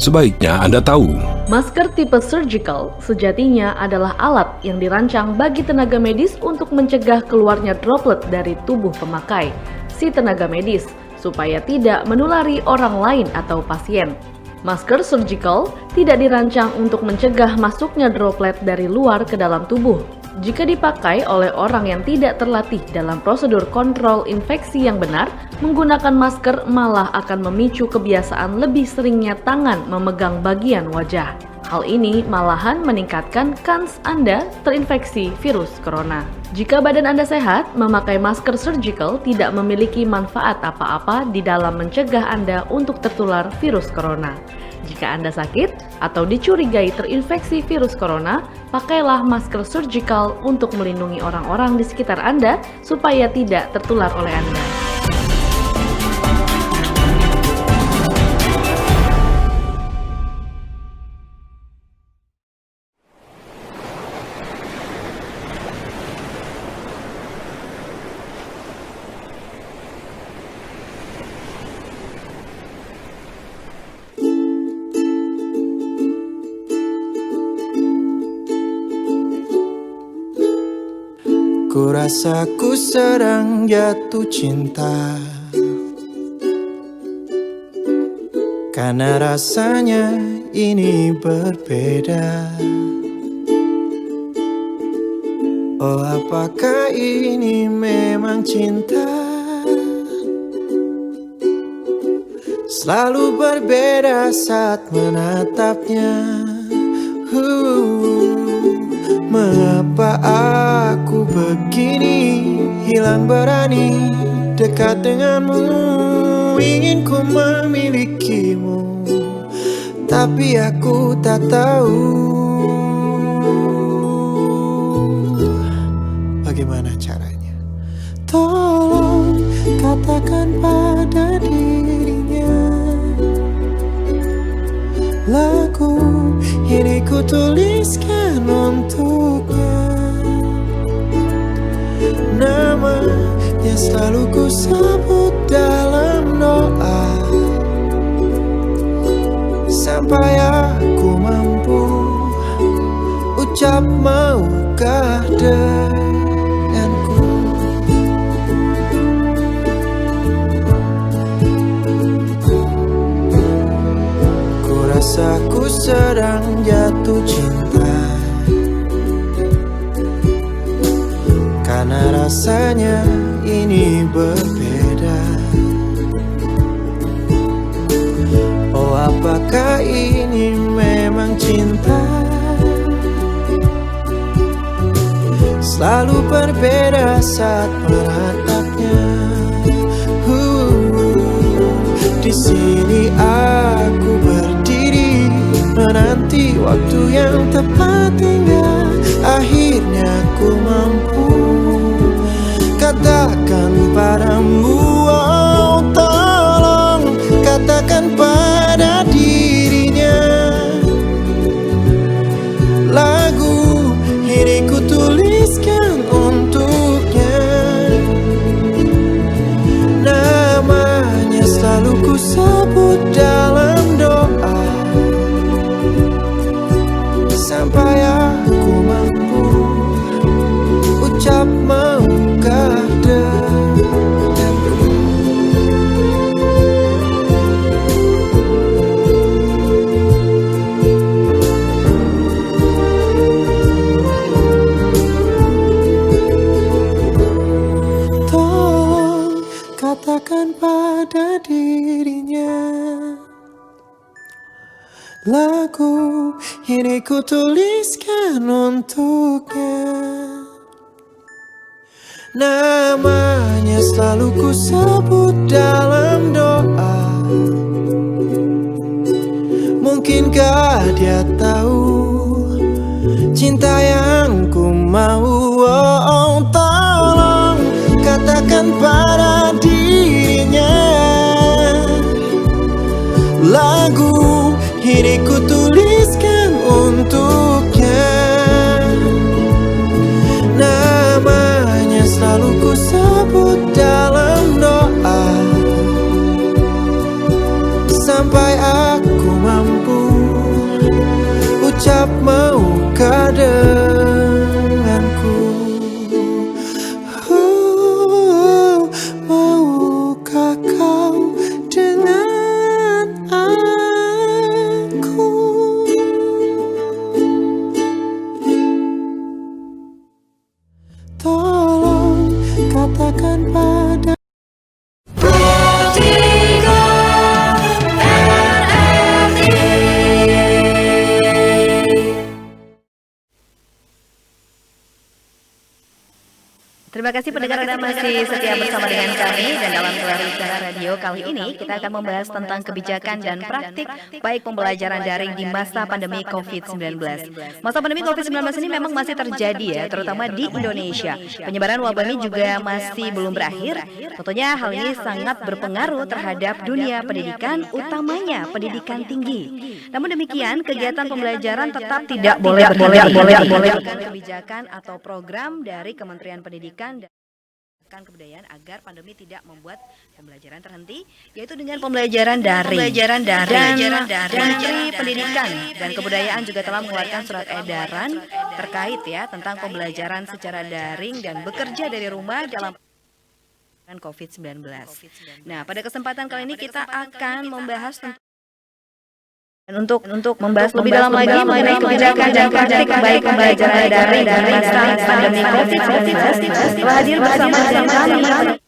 Sebaiknya Anda tahu. Masker tipe surgical sejatinya adalah alat yang dirancang bagi tenaga medis untuk mencegah keluarnya droplet dari tubuh pemakai, si tenaga medis, supaya tidak menulari orang lain atau pasien. Masker surgical tidak dirancang untuk mencegah masuknya droplet dari luar ke dalam tubuh. Jika dipakai oleh orang yang tidak terlatih dalam prosedur kontrol infeksi yang benar, menggunakan masker malah akan memicu kebiasaan lebih seringnya tangan memegang bagian wajah. Hal ini malahan meningkatkan kans Anda terinfeksi virus corona. Jika badan Anda sehat, memakai masker surgical tidak memiliki manfaat apa-apa di dalam mencegah Anda untuk tertular virus corona. Jika Anda sakit atau dicurigai terinfeksi virus corona, pakailah masker surgical untuk melindungi orang-orang di sekitar Anda supaya tidak tertular oleh Anda. Ku rasa ku sedang jatuh cinta, karena rasanya ini berbeda. Oh, apakah ini memang cinta? Selalu berbeda saat menatapnya. Mengapa aku begini, hilang berani dekat denganmu? Ingin ku memilikimu, tapi aku tak tahu bagaimana caranya. Tolong katakan pada dirinya, lagu ini ku tuliskan untuknya. Namanya selalu ku sebut dalam doa, sampai aku mampu ucap maukah denganku. Ku rasa ku sedang jatuh cinta, karena rasanya ini berbeda. Oh, apakah ini memang cinta? Selalu berbeda saat menatapnya. Di sini aku berdiri menanti waktu yang tepat hingga akhirnya ku mampu katakan padamu. Oh, tolong katakan pada dirinya, lagu ini ku tuliskan untuknya. Namanya selalu ku sebut dalam doa, sampai aku mampu ucap maukah denganku. Tolong katakan pada dirinya, lagu ini ku tuliskan untuknya. Namanya selalu ku sebut dalam doa, mungkinkah dia tahu cinta yang ku mau? Oh, tolong katakan pada dirinya, lagu ini ku tuliskan untuknya. Namanya selalu ku sebut dalam doa, sampai aku mampu Terima kasih pendengar Anda masih setia bersama dengan kami dan dalam Gelar Bicara Radio kali ini kita akan membahas tentang kebijakan dan praktik baik pembelajaran daring di masa pandemi COVID-19. Masa pandemi COVID-19 ini memang masih terjadi ya, terutama di Indonesia. Penyebaran wabah ini juga masih belum berakhir. Tentunya hal ini sangat berpengaruh terhadap dunia pendidikan, utamanya pendidikan tinggi. Namun demikian, kegiatan pembelajaran tetap tidak boleh kebijakan atau program dari Kementerian Pendidikan dan Kebudayaan agar pandemi tidak membuat pembelajaran terhenti, yaitu dengan pembelajaran daring. Menteri Pendidikan dan Kebudayaan juga telah mengeluarkan surat edaran terkait ya tentang pembelajaran secara daring dan bekerja dari rumah dalam COVID-19. Nah, pada kesempatan kali ini kita akan membahas tentang dan untuk membahas lebih dalam lagi mengenai kebijakan dan praktik baik pembelajaran daring dan masa pandemi COVID-19, telah hadir bersama dengan kami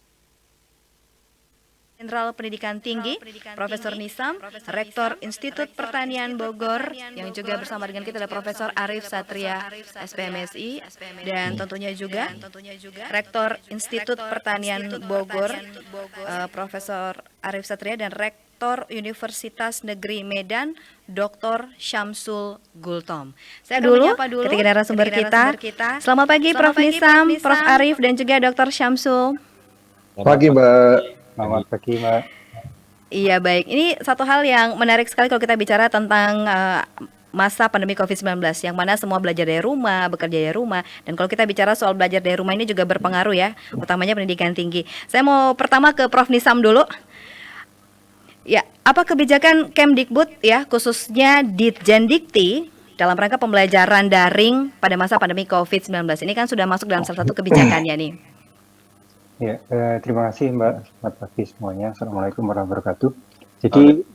Jenderal Pendidikan Tinggi, Profesor Nisam, Rektor Institut Pertanian Bogor, yang juga bersama dengan kita ada Profesor Arif Satria, SPMSI, dan tentunya juga Rektor Institut Pertanian Bogor, Profesor Arif Satria, dan Rektor Universitas Negeri Medan, Dr. Syamsul Gultom. Saya dulu ketika narasumber kita. Selamat pagi Prof. Nisam, Prof. Arif, dan juga Dr. Syamsul. Pagi Mbak. Selamat pagi Mbak. Iya baik, ini satu hal yang menarik sekali kalau kita bicara tentang masa pandemi COVID-19 yang mana semua belajar dari rumah, bekerja dari rumah. Dan kalau kita bicara soal belajar dari rumah ini juga berpengaruh ya, utamanya pendidikan tinggi. Saya mau pertama ke Prof. Nisam dulu. Ya, apa kebijakan Kemdikbud ya, khususnya Ditjendikti dalam rangka pembelajaran daring pada masa pandemi COVID-19? Ini kan sudah masuk dalam salah satu kebijakannya nih. Ya, terima kasih Mbak. Selamat pagi semuanya. Assalamualaikum warahmatullahi wabarakatuh. Jadi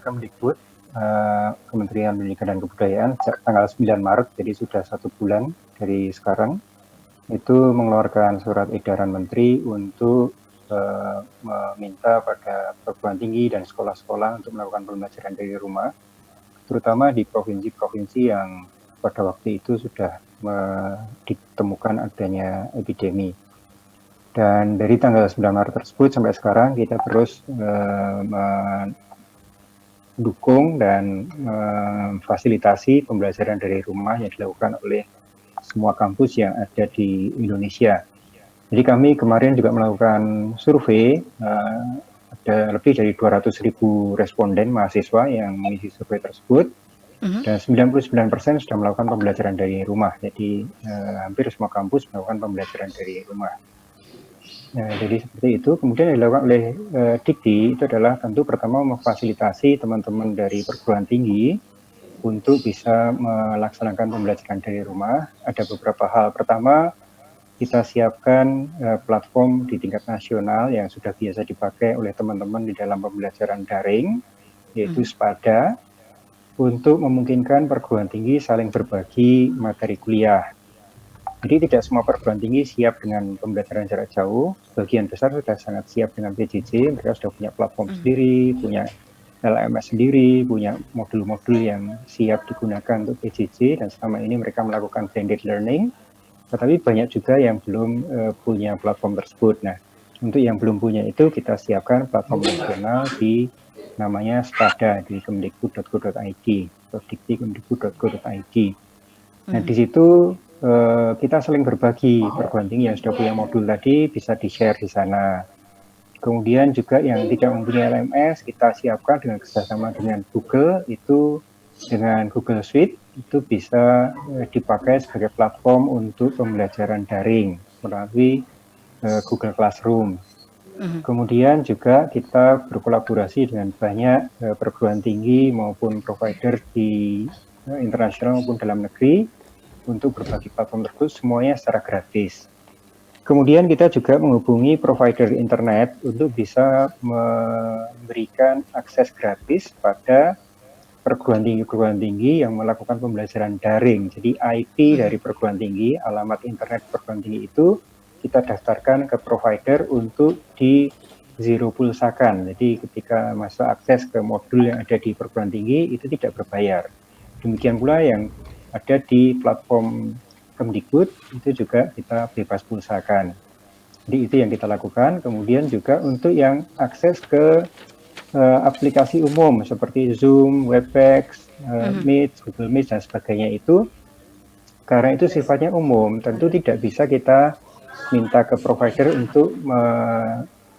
Kemdikbud, Kementerian Pendidikan dan Kebudayaan, tanggal 9 Maret, jadi sudah 1 bulan dari sekarang, itu mengeluarkan surat edaran Menteri untuk meminta pada perguruan tinggi dan sekolah-sekolah untuk melakukan pembelajaran dari rumah, terutama di provinsi-provinsi yang pada waktu itu sudah ditemukan adanya epidemi. Dan dari tanggal 9 Maret tersebut sampai sekarang kita terus mendukung dan memfasilitasi pembelajaran dari rumah yang dilakukan oleh semua kampus yang ada di Indonesia. Jadi kami kemarin juga melakukan survei, ada lebih dari 200.000 responden mahasiswa yang mengisi survei tersebut, dan 99% sudah melakukan pembelajaran dari rumah. Jadi hampir semua kampus melakukan pembelajaran dari rumah. Nah, jadi seperti itu. Kemudian yang dilakukan oleh Dikti itu adalah tentu pertama memfasilitasi teman-teman dari perguruan tinggi untuk bisa melaksanakan pembelajaran dari rumah. Ada beberapa hal. Pertama, kita siapkan platform di tingkat nasional yang sudah biasa dipakai oleh teman-teman di dalam pembelajaran daring, yaitu SPADA, untuk memungkinkan perguruan tinggi saling berbagi materi kuliah. Jadi tidak semua perguruan tinggi siap dengan pembelajaran jarak jauh, sebagian besar sudah sangat siap dengan PJJ, mereka sudah punya platform sendiri, punya LMS sendiri, punya modul-modul yang siap digunakan untuk PJJ, dan selama ini mereka melakukan blended learning, tetapi banyak juga yang belum punya platform tersebut. Nah, untuk yang belum punya itu kita siapkan platform nasional di namanya SPADA di kemdikbud.go.id atau dikti.kemdikbud.go.id. Nah, di situ kita saling berbagi. Perguruan tinggi yang sudah punya modul tadi bisa di-share di sana. Kemudian juga yang tidak mempunyai LMS, kita siapkan dengan kerjasama dengan Google, itu dengan Google Suite, itu bisa dipakai sebagai platform untuk pembelajaran daring melalui Google Classroom. Kemudian juga kita berkolaborasi dengan banyak perguruan tinggi maupun provider di internasional maupun dalam negeri, untuk berbagi platform tersebut semuanya secara gratis. Kemudian kita juga menghubungi provider internet untuk bisa memberikan akses gratis pada perguruan tinggi yang melakukan pembelajaran daring. Jadi IP dari perguruan tinggi, alamat internet perguruan tinggi itu kita daftarkan ke provider untuk di zero pulsakan. Jadi ketika masa akses ke modul yang ada di perguruan tinggi itu tidak berbayar. Demikian pula yang ada di platform Kemdikbud itu juga kita bebas pulsakan. Jadi itu yang kita lakukan. Kemudian juga untuk yang akses ke aplikasi umum seperti Zoom, Webex, Meet, Google Meet dan sebagainya itu, karena itu sifatnya umum, tentu tidak bisa kita minta ke provider untuk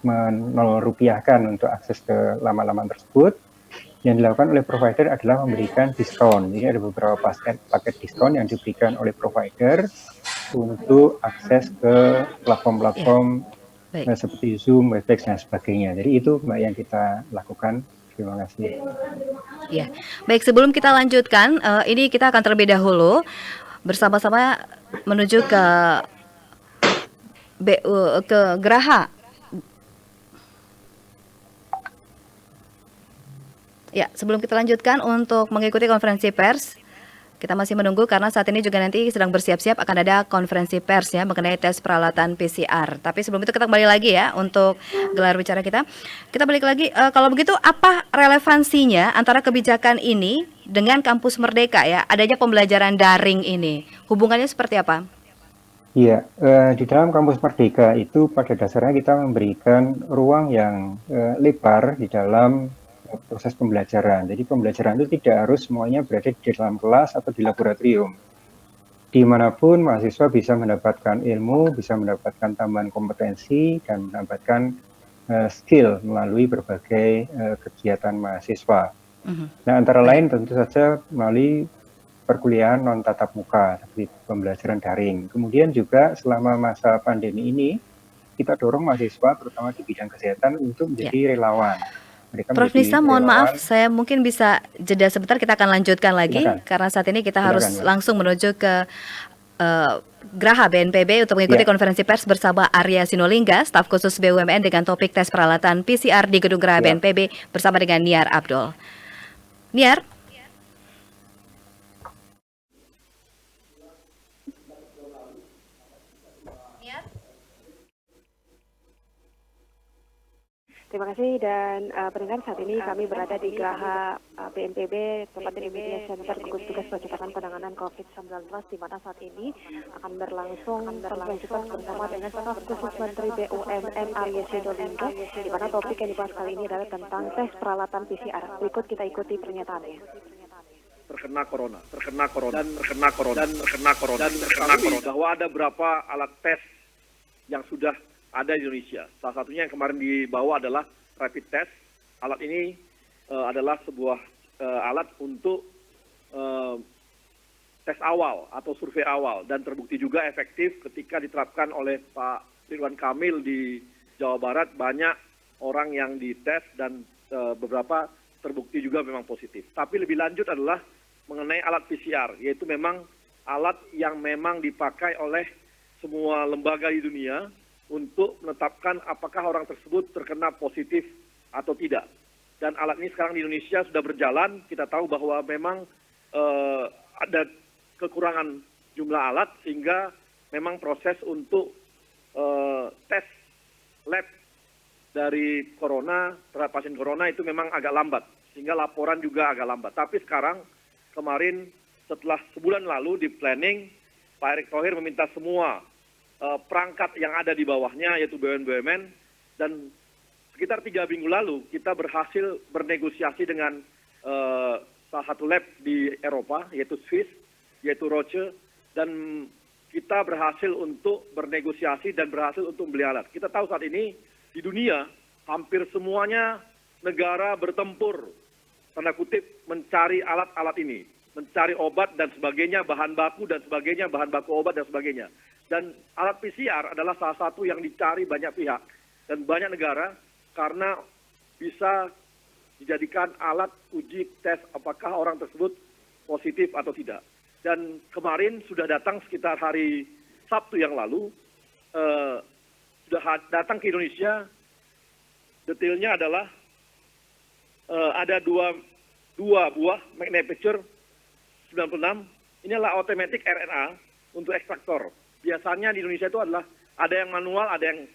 menolrupiahkan untuk akses ke laman-laman tersebut. Yang dilakukan oleh provider adalah memberikan diskon. Jadi ada beberapa paket diskon yang diberikan oleh provider untuk akses ke platform-platform seperti Zoom, Webex dan sebagainya. Jadi itu Mbak yang kita lakukan. Terima kasih. Ya, baik, sebelum kita lanjutkan, ini kita akan terlebih dahulu bersama-sama menuju ke Geraha. Ya, sebelum kita lanjutkan untuk mengikuti konferensi pers, kita masih menunggu karena saat ini juga nanti sedang bersiap-siap akan ada konferensi pers ya mengenai tes peralatan PCR. Tapi sebelum itu kita kembali lagi ya untuk gelar bicara kita. Kita balik lagi, kalau begitu apa relevansinya antara kebijakan ini dengan Kampus Merdeka ya, adanya pembelajaran daring ini? Hubungannya seperti apa? Iya, di dalam Kampus Merdeka itu pada dasarnya kita memberikan ruang yang lebar di dalam proses pembelajaran. Jadi pembelajaran itu tidak harus semuanya berada di dalam kelas atau di laboratorium. Dimanapun mahasiswa bisa mendapatkan ilmu, bisa mendapatkan tambahan kompetensi, dan mendapatkan skill melalui berbagai kegiatan mahasiswa. Nah, antara lain tentu saja melalui perkuliahan non tatap muka, seperti pembelajaran daring. Kemudian juga selama masa pandemi ini, kita dorong mahasiswa, terutama di bidang kesehatan, untuk menjadi relawan. Prof. Nisa, mohon maaf, saya mungkin bisa jeda sebentar, kita akan lanjutkan lagi. Silakan. Karena saat ini kita harus langsung menuju ke Geraha BNPB untuk mengikuti konferensi pers bersama Arya Sinulinga, staf khusus BUMN dengan topik tes peralatan PCR di Gedung Geraha BNPB bersama dengan Niar Abdul. Niar? Terima kasih dan pendengar, saat ini kami berada di Geraha BNPB, tepatnya di Media Center gugus tugas percepatan penanganan COVID-19, di mana saat ini akan berlangsung konferensi pers bersama dengan staf khusus Menteri BUMN Arya Sinulinga, di mana topik yang dibahas kali ini adalah tentang tes peralatan PCR. Berikut kita ikuti pernyataannya. Terkena corona, bahwa ada berapa alat tes yang sudah ada di Indonesia. Salah satunya yang kemarin dibawa adalah rapid test. Alat ini adalah sebuah alat untuk tes awal atau survei awal, dan terbukti juga efektif ketika diterapkan oleh Pak Ridwan Kamil di Jawa Barat. Banyak orang yang dites dan beberapa terbukti juga memang positif. Tapi lebih lanjut adalah mengenai alat PCR, yaitu memang alat yang memang dipakai oleh semua lembaga di dunia untuk menetapkan apakah orang tersebut terkena positif atau tidak. Dan alat ini sekarang di Indonesia sudah berjalan. Kita tahu bahwa memang ada kekurangan jumlah alat, sehingga memang proses untuk tes lab dari corona terhadap pasien corona itu memang agak lambat, sehingga laporan juga agak lambat. Tapi sekarang, kemarin setelah sebulan lalu di planning, Pak Erick Thohir meminta semua perangkat yang ada di bawahnya, yaitu BUMN, dan sekitar 3 minggu lalu kita berhasil bernegosiasi dengan salah satu lab di Eropa, yaitu Swiss, yaitu Roche, dan kita berhasil untuk bernegosiasi dan berhasil untuk membeli alat. Kita tahu saat ini di dunia hampir semuanya negara bertempur, tanda kutip, mencari alat-alat ini, mencari obat dan sebagainya, bahan baku dan sebagainya, bahan baku obat dan sebagainya. Dan alat PCR adalah salah satu yang dicari banyak pihak dan banyak negara, karena bisa dijadikan alat uji tes apakah orang tersebut positif atau tidak. Dan kemarin sudah datang sekitar hari Sabtu yang lalu, sudah datang ke Indonesia. Detailnya adalah ada dua buah manufacture 96. Ini adalah automatic RNA untuk ekstraktor. Biasanya di Indonesia itu adalah ada yang manual, ada yang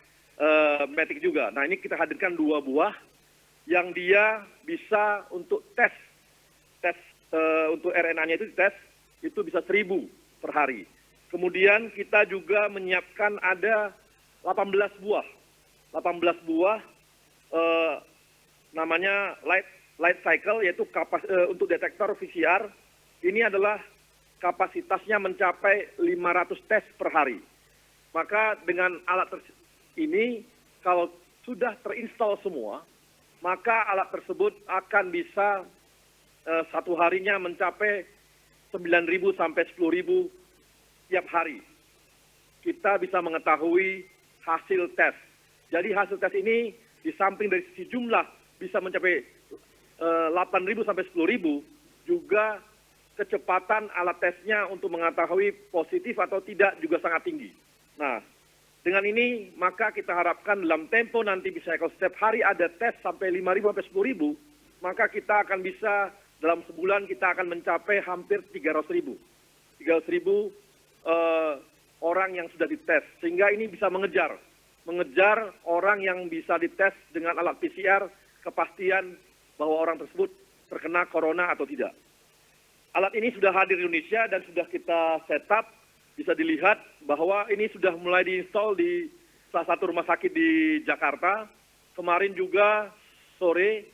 matic juga. Nah, ini kita hadirkan 2 buah yang dia bisa untuk tes untuk RNA-nya itu dites, itu bisa 1000 per hari. Kemudian kita juga menyiapkan ada 18 buah. 18 buah namanya light cycle, yaitu untuk detektor PCR. Ini adalah kapasitasnya mencapai 500 tes per hari. Maka dengan alat ini, kalau sudah terinstall semua, maka alat tersebut akan bisa satu harinya mencapai 9.000 sampai 10.000 tiap hari. Kita bisa mengetahui hasil tes. Jadi hasil tes ini di samping dari sisi jumlah bisa mencapai 8.000 sampai 10.000, juga kecepatan alat tesnya untuk mengetahui positif atau tidak juga sangat tinggi. Nah, dengan ini maka kita harapkan dalam tempo nanti bisa kalau setiap hari ada tes sampai 5.000 sampai 10.000, maka kita akan bisa dalam sebulan kita akan mencapai hampir 300.000 orang yang sudah dites, sehingga ini bisa mengejar orang yang bisa dites dengan alat PCR, kepastian bahwa orang tersebut terkena corona atau tidak. Alat ini sudah hadir di Indonesia dan sudah kita setup. Bisa dilihat bahwa ini sudah mulai diinstal di salah satu rumah sakit di Jakarta. Kemarin juga sore,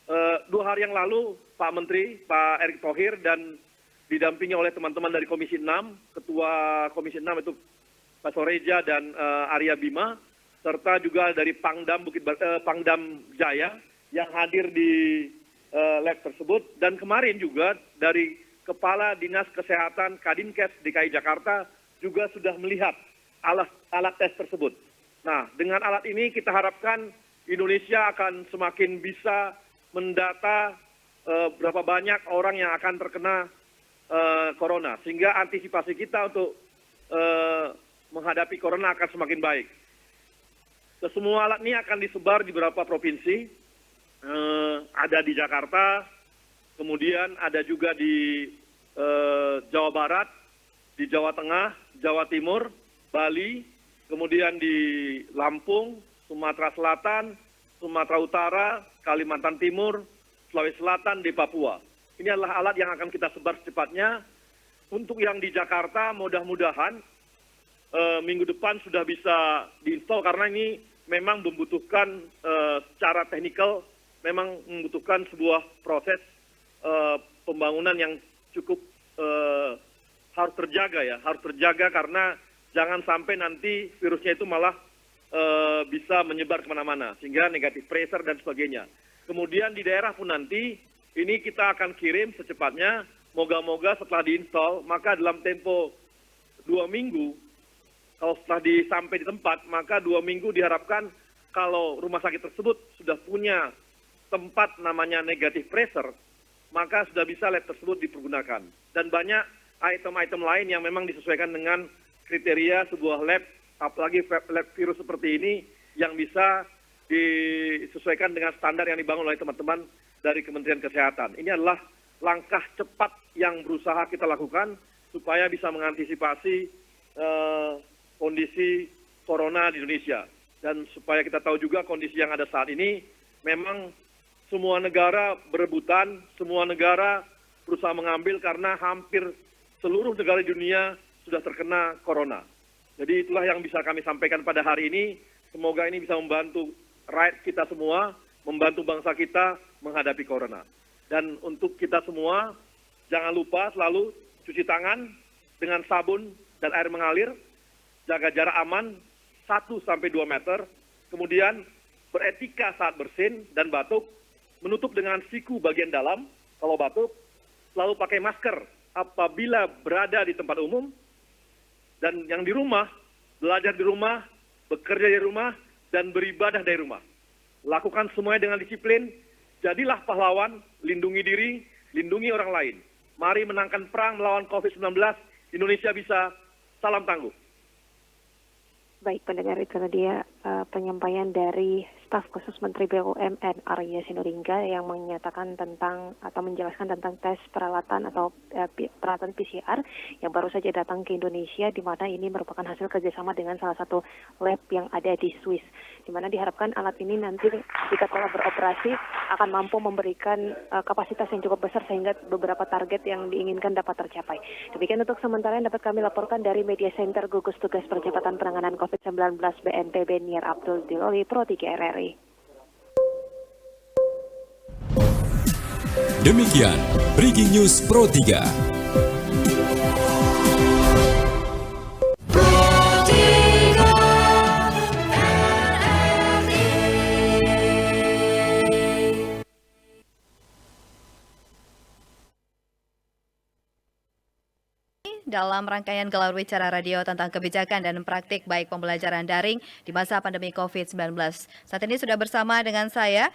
2 hari yang lalu, Pak Menteri, Pak Erick Thohir, dan didampingi oleh teman-teman dari Komisi 6, Ketua Komisi 6 itu Pak Soreja dan Arya Bima, serta juga dari Pangdam Jaya yang hadir di lab tersebut, dan kemarin juga dari Kepala Dinas Kesehatan Kadinkes DKI Jakarta juga sudah melihat alat tes tersebut. Nah, dengan alat ini kita harapkan Indonesia akan semakin bisa mendata berapa banyak orang yang akan terkena corona, sehingga antisipasi kita untuk menghadapi corona akan semakin baik. Semua alat ini akan disebar di beberapa provinsi. Ada di Jakarta, kemudian ada juga di Jawa Barat, di Jawa Tengah, Jawa Timur, Bali, kemudian di Lampung, Sumatera Selatan, Sumatera Utara, Kalimantan Timur, Sulawesi Selatan, di Papua. Ini adalah alat yang akan kita sebar secepatnya. Untuk yang di Jakarta, mudah-mudahan minggu depan sudah bisa diinstal, karena ini memang membutuhkan secara teknikal, memang membutuhkan sebuah proses pembangunan yang cukup harus terjaga karena jangan sampai nanti virusnya itu malah bisa menyebar kemana-mana, sehingga negatif pressure dan sebagainya. Kemudian di daerah pun nanti, ini kita akan kirim secepatnya, moga-moga setelah diinstal, maka dalam tempo 2 minggu, kalau setelah sampai di tempat, maka 2 minggu diharapkan kalau rumah sakit tersebut sudah punya tempat namanya negatif pressure, maka sudah bisa lab tersebut dipergunakan. Dan banyak item-item lain yang memang disesuaikan dengan kriteria sebuah lab, apalagi lab virus seperti ini, yang bisa disesuaikan dengan standar yang dibangun oleh teman-teman dari Kementerian Kesehatan. Ini adalah langkah cepat yang berusaha kita lakukan supaya bisa mengantisipasi kondisi corona di Indonesia. Dan supaya kita tahu juga kondisi yang ada saat ini, memang semua negara berebutan, semua negara berusaha mengambil karena hampir seluruh negara di dunia sudah terkena corona. Jadi itulah yang bisa kami sampaikan pada hari ini. Semoga ini bisa membantu rakyat kita semua, membantu bangsa kita menghadapi corona. Dan untuk kita semua, jangan lupa selalu cuci tangan dengan sabun dan air mengalir, jaga jarak aman 1-2 meter, kemudian beretika saat bersin dan batuk, menutup dengan siku bagian dalam kalau batuk, selalu pakai masker apabila berada di tempat umum, dan yang di rumah, belajar di rumah, bekerja di rumah, dan beribadah dari rumah. Lakukan semuanya dengan disiplin, jadilah pahlawan, lindungi diri, lindungi orang lain. Mari menangkan perang melawan COVID-19, Indonesia bisa, salam tangguh. Baik pendengar, itu dia penyampaian dari Staf Khusus Menteri BUMN Arya Sinulinga yang menyatakan tentang atau menjelaskan tentang tes peralatan atau peralatan PCR yang baru saja datang ke Indonesia, di mana ini merupakan hasil kerjasama dengan salah satu lab yang ada di Swiss, di mana diharapkan alat ini nanti jika telah beroperasi akan mampu memberikan kapasitas yang cukup besar sehingga beberapa target yang diinginkan dapat tercapai. Demikian untuk sementara yang dapat kami laporkan dari Media Center Gugus Tugas Percepatan Penanganan COVID-19 BNPB Niar Abdul Diloli Pro 3 RRI. Demikian Breaking News Pro 3. Dalam rangkaian gelar wicara radio tentang kebijakan dan praktik baik pembelajaran daring di masa pandemi COVID-19. Saat ini sudah bersama dengan saya,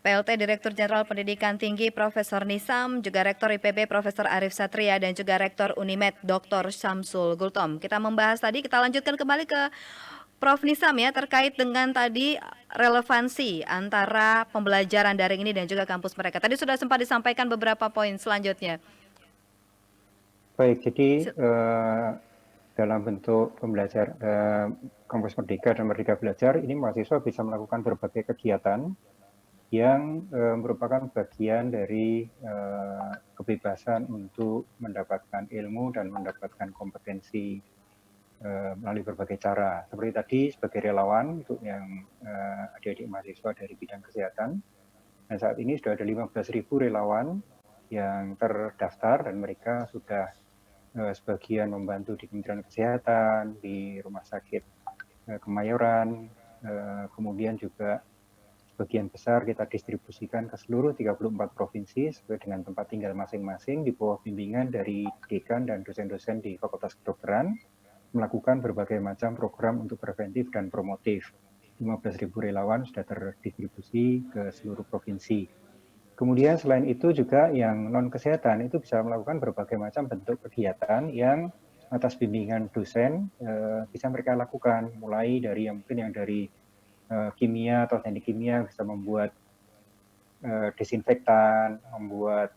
PLT Direktur Jenderal Pendidikan Tinggi Profesor Nisam, juga Rektor IPB Profesor Arif Satria, dan juga Rektor Unimed Dr. Syamsul Gultom. Kita membahas tadi, kita lanjutkan kembali ke Prof. Nisam ya, terkait dengan tadi relevansi antara pembelajaran daring ini dan juga kampus mereka. Tadi sudah sempat disampaikan beberapa poin selanjutnya. Baik, jadi dalam bentuk pembelajar kampus Merdeka dan Merdeka Belajar, ini mahasiswa bisa melakukan berbagai kegiatan yang merupakan bagian dari kebebasan untuk mendapatkan ilmu dan mendapatkan kompetensi melalui berbagai cara. Seperti tadi sebagai relawan untuk yang adik-adik mahasiswa dari bidang kesehatan, dan saat ini sudah ada 15.000 relawan yang terdaftar dan mereka sudah sebagian membantu di Kementerian Kesehatan, di Rumah Sakit Kemayoran, kemudian juga sebagian besar kita distribusikan ke seluruh 34 provinsi sesuai dengan tempat tinggal masing-masing di bawah bimbingan dari dekan dan dosen-dosen di Fakultas Kedokteran, melakukan berbagai macam program untuk preventif dan promotif. 15.000 relawan sudah terdistribusi ke seluruh provinsi. Kemudian selain itu juga yang non-kesehatan itu bisa melakukan berbagai macam bentuk kegiatan yang atas bimbingan dosen bisa mereka lakukan, mulai dari yang mungkin yang dari kimia atau teknik kimia bisa membuat desinfektan, membuat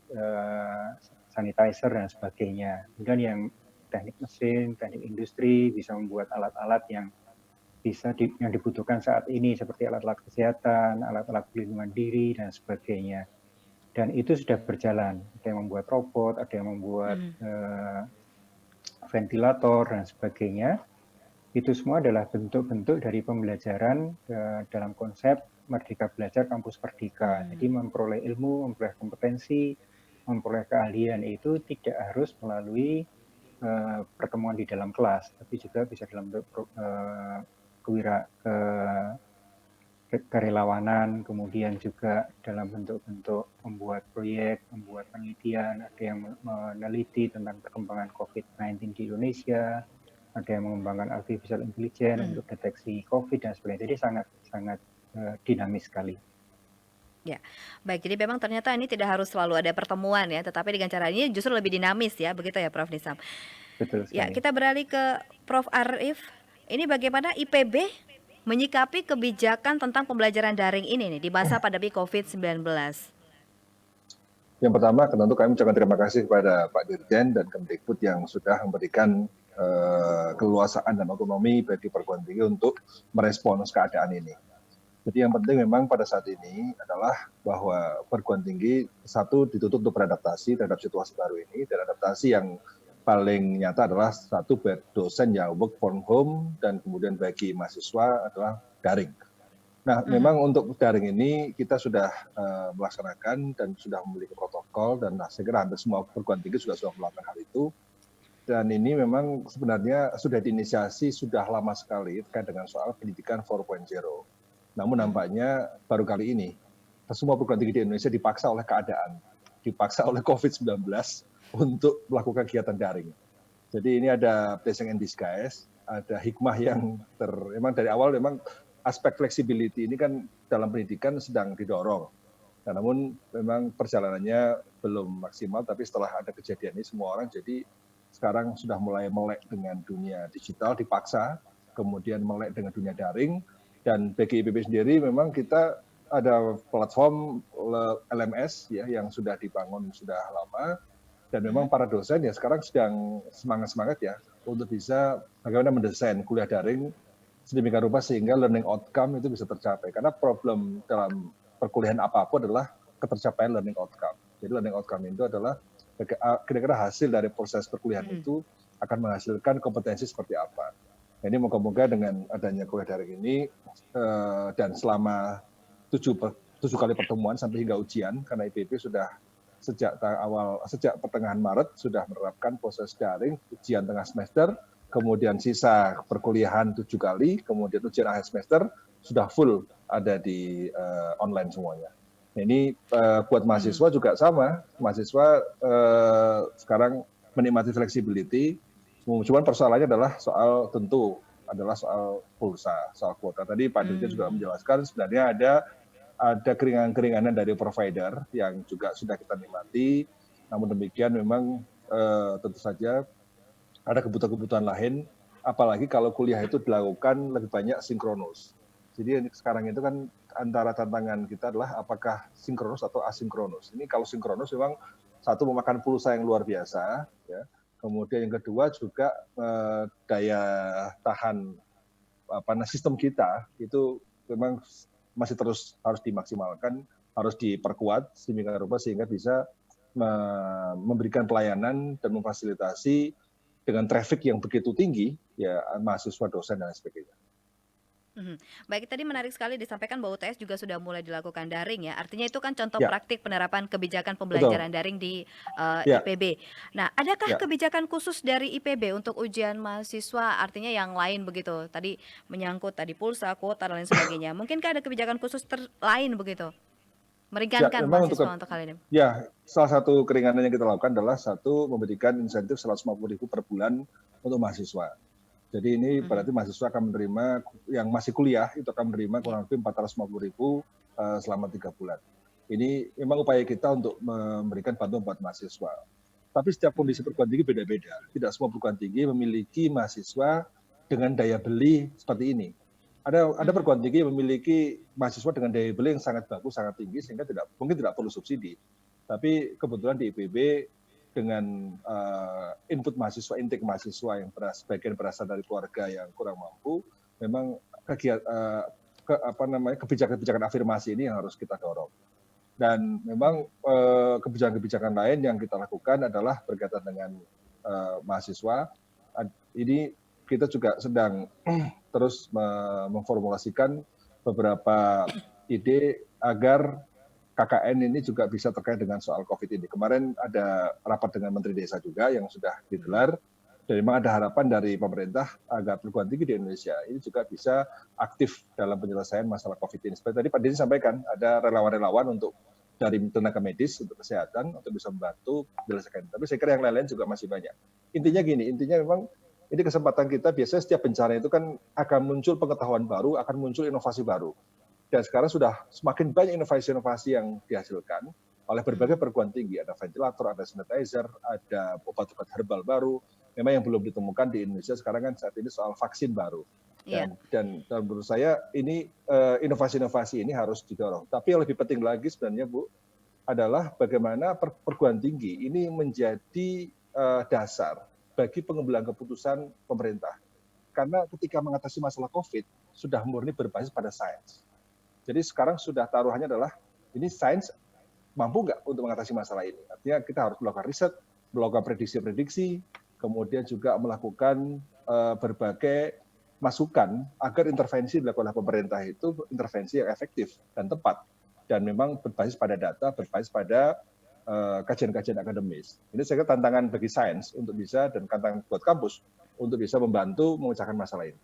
sanitizer dan sebagainya. Kemudian yang teknik mesin, teknik industri bisa membuat alat-alat yang yang dibutuhkan saat ini seperti alat-alat kesehatan, alat-alat pelindungan diri dan sebagainya. Dan itu sudah berjalan. Ada yang membuat robot, ada yang membuat ventilator dan sebagainya. Itu semua adalah bentuk-bentuk dari pembelajaran dalam konsep Merdeka Belajar Kampus Merdeka. Jadi memperoleh ilmu, memperoleh kompetensi, memperoleh keahlian itu tidak harus melalui pertemuan di dalam kelas, tapi juga bisa dalam bentuk kerelawanan, kemudian juga dalam bentuk-bentuk membuat proyek, membuat penelitian, ada yang meneliti tentang perkembangan COVID-19 di Indonesia, ada yang mengembangkan artificial intelligence untuk deteksi COVID dan sebagainya. Jadi sangat dinamis sekali. Ya, baik. Jadi memang ternyata ini tidak harus selalu ada pertemuan ya, tetapi dengan cara ini justru lebih dinamis ya, begitu ya Prof. Nisam. Betul sekali. Ya, kita beralih ke Prof. Arif. Ini bagaimana IPB menyikapi kebijakan tentang pembelajaran daring ini nih di masa pandemi COVID-19? Yang pertama, tentu kami ucapkan terima kasih kepada Pak Dirjen dan Kemdikbud yang sudah memberikan keleluasaan dan otonomi bagi perguruan tinggi untuk merespons keadaan ini. Jadi yang penting memang pada saat ini adalah bahwa perguruan tinggi satu ditutup untuk beradaptasi terhadap situasi baru ini, dan adaptasi yang paling nyata adalah satu dosen yang work from home dan kemudian bagi mahasiswa adalah daring. Nah, memang untuk daring ini kita sudah melaksanakan dan sudah memiliki protokol, dan saya kira hampir semua perguruan tinggi sudah melakukan hal itu. Dan ini memang sebenarnya sudah diinisiasi sudah lama sekali terkait dengan soal pendidikan 4.0. Namun nampaknya baru kali ini semua perguruan tinggi di Indonesia dipaksa oleh keadaan, dipaksa oleh COVID-19 untuk melakukan kegiatan daring. Jadi ini ada blessing in disguise, ada hikmah yang memang dari awal memang aspek flexibility ini kan dalam pendidikan sedang didorong. Nah, namun memang perjalanannya belum maksimal, tapi setelah ada kejadian ini semua orang jadi sekarang sudah mulai melek dengan dunia digital dipaksa, kemudian melek dengan dunia daring, Dan bagi IPB sendiri memang kita ada platform LMS ya yang sudah dibangun sudah lama, dan memang para dosen ya sekarang sedang semangat ya untuk bisa bagaimana mendesain kuliah daring sedemikian rupa sehingga learning outcome itu bisa tercapai. Karena problem dalam perkuliahan apapun adalah ketercapaian learning outcome. Jadi learning outcome itu adalah kira-kira hasil dari proses perkuliahan itu akan menghasilkan kompetensi seperti apa. Nah, ini moga-moga dengan adanya kuliah daring ini dan selama 7 kali pertemuan sampai hingga ujian, karena IPB sudah sejak pertengahan Maret sudah menerapkan proses daring, ujian tengah semester, kemudian sisa perkuliahan 7 kali, kemudian ujian akhir semester sudah full ada di online semuanya. Nah, ini buat mahasiswa juga sama, mahasiswa sekarang menikmati flexibility, cuman persoalannya adalah soal pulsa, soal kuota. Tadi Pak Dirjen juga menjelaskan sebenarnya ada keringanan-keringanan dari provider yang juga sudah kita nikmati. Namun demikian memang tentu saja ada kebutuhan-kebutuhan lain, apalagi kalau kuliah itu dilakukan lebih banyak sinkronus. Jadi sekarang itu kan antara tantangan kita adalah apakah sinkronus atau asinkronus. Ini kalau sinkronus memang satu memakan pulsa yang luar biasa, ya. Kemudian yang kedua juga daya tahan sistem kita itu memang masih terus harus dimaksimalkan, harus diperkuat sedemikian rupa sehingga bisa memberikan pelayanan dan memfasilitasi dengan traffic yang begitu tinggi ya mahasiswa, dosen dan sebagainya. Baik, tadi menarik sekali disampaikan bahwa UTS juga sudah mulai dilakukan daring ya. Artinya itu kan contoh praktik penerapan kebijakan pembelajaran daring di IPB. Nah, adakah kebijakan khusus dari IPB untuk ujian mahasiswa, artinya yang lain begitu? Tadi menyangkut pulsa, kuota dan lain sebagainya. Mungkinkah ada kebijakan khusus lain begitu? Meringankan mahasiswa untuk hal ini? Ya, salah satu keringanan yang kita lakukan adalah memberikan insentif 150.000 per bulan untuk mahasiswa. Jadi ini berarti mahasiswa akan menerima, yang masih kuliah itu akan menerima kurang lebih 450.000 selama 3 bulan. Ini memang upaya kita untuk memberikan bantuan buat mahasiswa. Tapi setiap kondisi perguruan tinggi beda-beda. Tidak semua perguruan tinggi memiliki mahasiswa dengan daya beli seperti ini. Ada perguruan tinggi yang memiliki mahasiswa dengan daya beli yang sangat bagus, sangat tinggi, sehingga mungkin tidak perlu subsidi. Tapi kebetulan di IPB dengan input mahasiswa, intake mahasiswa yang sebagian berasal dari keluarga yang kurang mampu, memang kebijakan-kebijakan afirmasi ini yang harus kita dorong. Dan memang kebijakan-kebijakan lain yang kita lakukan adalah berkaitan dengan mahasiswa. Ini kita juga sedang terus memformulasikan beberapa ide agar KKN ini juga bisa terkait dengan soal COVID ini. Kemarin ada rapat dengan Menteri Desa juga yang sudah digelar, dan memang ada harapan dari pemerintah agar perguruan tinggi di Indonesia ini juga bisa aktif dalam penyelesaian masalah COVID ini. Seperti tadi Pak Dirjen sampaikan, ada relawan-relawan dari tenaga medis untuk kesehatan untuk bisa membantu menyelesaikan. Tapi saya kira yang lain-lain juga masih banyak. Intinya memang ini kesempatan kita. Biasanya setiap bencana itu kan akan muncul pengetahuan baru, akan muncul inovasi baru. Dan sekarang sudah semakin banyak inovasi-inovasi yang dihasilkan oleh berbagai perguruan tinggi. Ada ventilator, ada sanitizer, ada obat-obat herbal baru. Memang yang belum ditemukan di Indonesia sekarang kan saat ini soal vaksin baru. Dan menurut saya ini inovasi-inovasi ini harus didorong. Tapi yang lebih penting lagi sebenarnya Bu, adalah bagaimana perguruan tinggi ini menjadi dasar bagi pengambilan keputusan pemerintah. Karena ketika mengatasi masalah COVID, sudah murni berbasis pada sains. Jadi sekarang sudah taruhannya adalah ini sains mampu nggak untuk mengatasi masalah ini. Artinya kita harus melakukan riset, melakukan prediksi-prediksi, kemudian juga melakukan berbagai masukan agar intervensi dilakukan oleh pemerintah itu intervensi yang efektif dan tepat. Dan memang berbasis pada data, berbasis pada kajian-kajian akademis. Ini saya kira tantangan bagi sains untuk bisa, dan tantangan buat kampus untuk bisa membantu memecahkan masalah ini.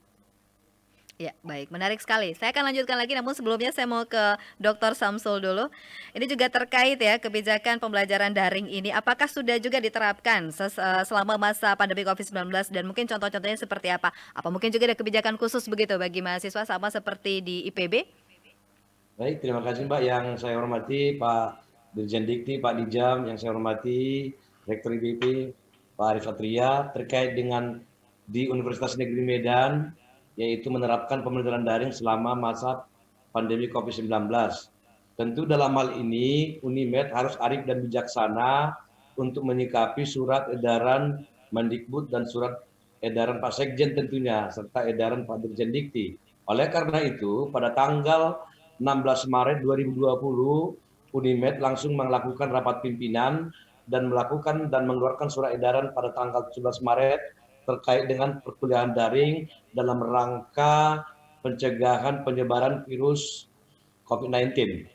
Ya, baik. Menarik sekali. Saya akan lanjutkan lagi, namun sebelumnya saya mau ke Dr. Samsul dulu. Ini juga terkait ya kebijakan pembelajaran daring ini. Apakah sudah juga diterapkan selama masa pandemi COVID-19 dan mungkin contoh-contohnya seperti apa? Apa mungkin juga ada kebijakan khusus begitu bagi mahasiswa sama seperti di IPB? Baik, terima kasih Mbak. Yang saya hormati Pak Dirjen Dikti, Pak Dijam, yang saya hormati Rektor IPB, Pak Arif Atria, terkait dengan di Universitas Negeri Medan, yaitu menerapkan pembelajaran daring selama masa pandemi COVID-19. Tentu dalam hal ini Unimed harus arif dan bijaksana untuk menyikapi surat edaran Mendikbud dan surat edaran Pak Sekjen tentunya, serta edaran Pak Dirjen Dikti. Oleh karena itu, pada tanggal 16 Maret 2020, Unimed langsung melakukan rapat pimpinan dan mengeluarkan surat edaran pada tanggal 17 Maret terkait dengan perkuliahan daring dalam rangka pencegahan penyebaran virus COVID-19.